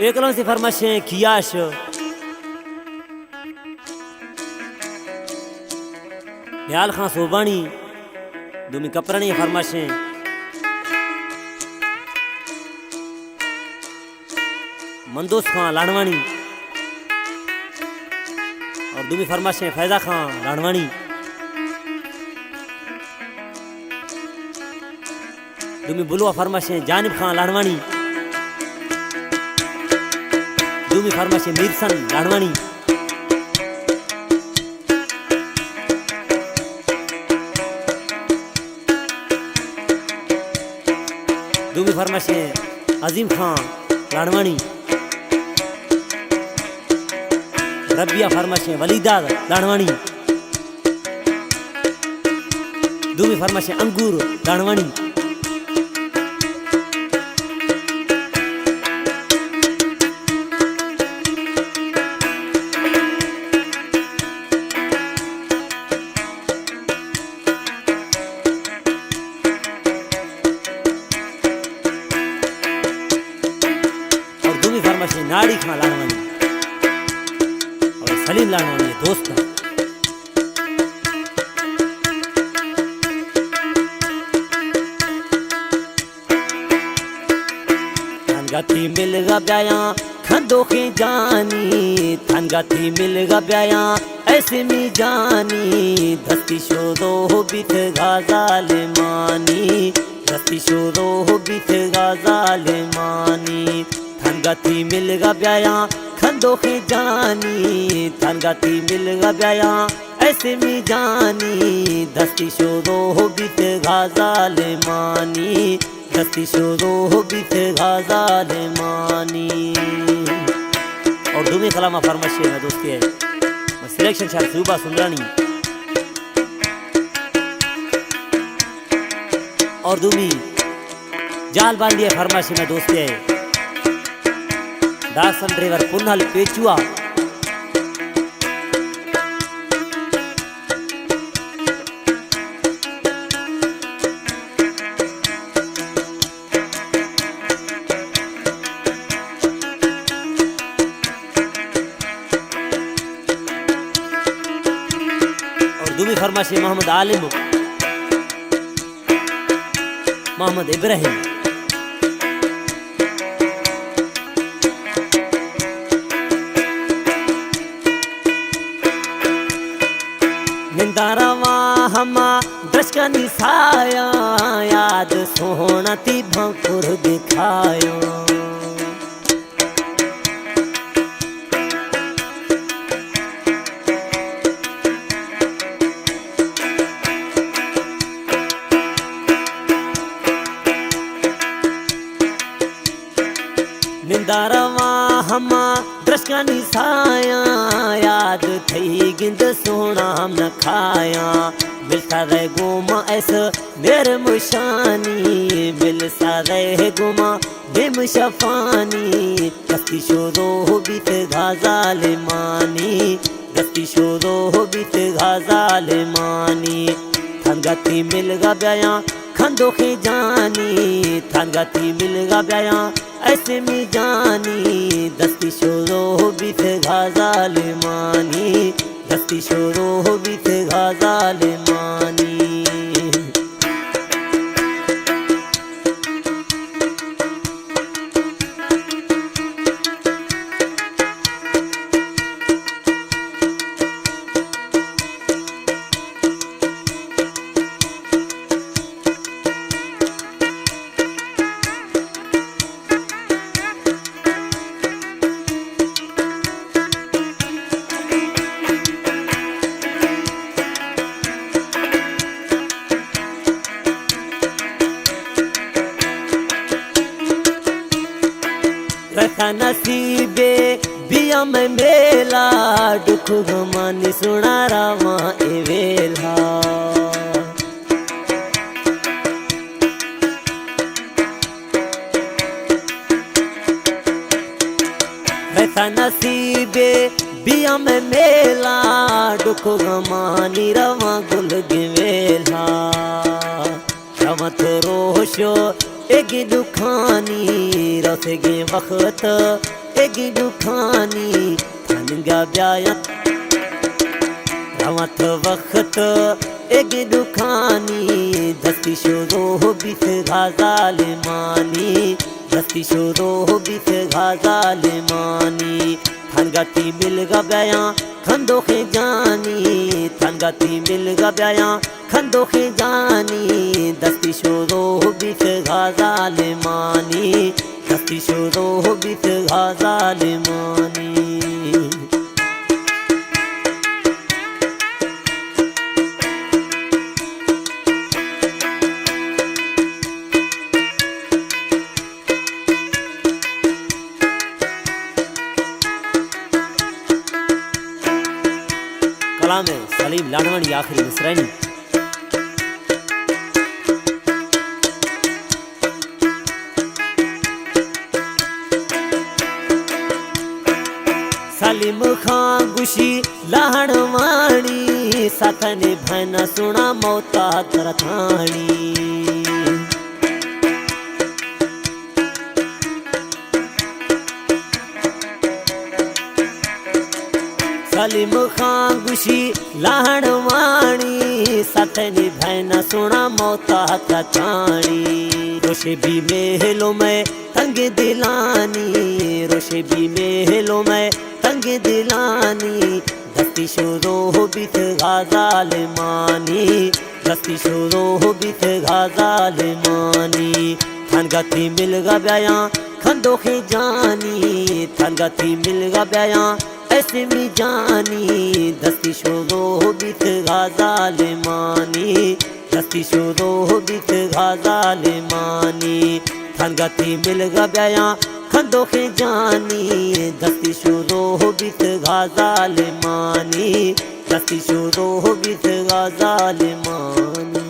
एकलों से फरमाशें कियाश ख्याल खां सोबानी दुमी कपरणी फरमाशें मंदोस खां लाणवाणी और दुमी फरमाशें फैजा खां लाणवाणी। दुमी बुलवा फरमाशें जानिब खां लाणवाणी। दुमी फरमाशें मीरसन लाणवाणी। दुमी फरमाशें अजीम खां लाणवाणी। रबिया फरमाशें वलीदा लाणवाणी। दुमी फरमाशें अंगूर लाणवाणी। और दुमी फरमाशें नाड़ी खां लाणवाणी और सलीम लाणवाणी दोस्त। थनगथी मिल गया खंदो के जानी, थनगथी मिल गया ऐसे मी जानी। दस्ती शोरो बिथ गाजाल मानी, दस्ती शोरो बिथ गाजाल मानी। थनगथी मिल गया खंदो के जानी, थनगथी मिल गया ऐसे मी जानी। दस्ती शोरो बिथ गाजाल मानी, दस्ती शोरो बिथ गाजाल मानी। और दुमी कलामा फरमाशे में दोस्ती है सिलेक्शन शाह सूबा सुंदरानी। और दुमी जाल बांधिए फरमाशे में दोस्ती है दासन ड्राइवर पुनल पेचुआ। और दुमी फरमाशे मोहम्मद आलिम, मोहम्मद इब्राहिम। निंदारवा हमा दशका निसाया, याद सोना ती भंकुर दिखायो। निंदारवा हमा दृष्का निसाया, याद थई गिंद सोना हम न खाया। मिलता रहे गुमा ऐसा मेरे मुशानी, मिलता रहे गुमा बेम शफानी। दस्ती शोरो बिथ गाजाल मानी, दस्ती शोरो बिथ गाजाल मानी। थनगथी मिल गया खंदो के जानी, थनगथी मिल गया ऐसे मी जानी। दस्ती शोरो बिथ गाजाल मानी, दस्ती शोरो बिथ गाजाल मानी। रखा नसीबे बिया में मेला, दुख गमानी सुना रावा ए वेला। रखा नसीबे बिया में मेला, दुख गमानी रवा गुल गिवेला। रमत रोशो एगी दुखानी रसेगे वक्त एगी दुखानी थनगा ब्याया रवत वक्त एगी दुखानी दस्ती शुरू बिथ गाजाल मानी दस्ती शुरू बिथ गाजाल मानी थनगती मिल गया खंदो खे जानी थनगती मिल गया खंदो खे जानी दस्ती शुरू बिथ गाजाल मानी दस्ती शुरू बिथ गाजाल मानी कलाम है सलीम लाडवानी आखिरी मिसरानी। सलीम खां गुशी लाडवानी साथने भैना सुना मौता तरथानी सलीम खां गुशी लाडवानी साथनी भैना सुना मौता कचाणी रोशे भी मेहलो में तंग दिलानी रोशे भी मेहलो में तंग दिलानी दस्ती शुरू बिथ गाजाल मानी दस्ती शुरू बिथ गाजाल मानी थनगती मिल गया खंदो खे जानी थनगती मिल गया ऐसे मी जानी दस्ती शुरू बिथ गाजाल मानी दस्ती शुरू बिथ गाजाल मानी थनगती मिल गया खंदो खे जानी दस्ती शुरू बिथ गाजाल मानी दस्ती शुरू बिथ गाजाल मानी।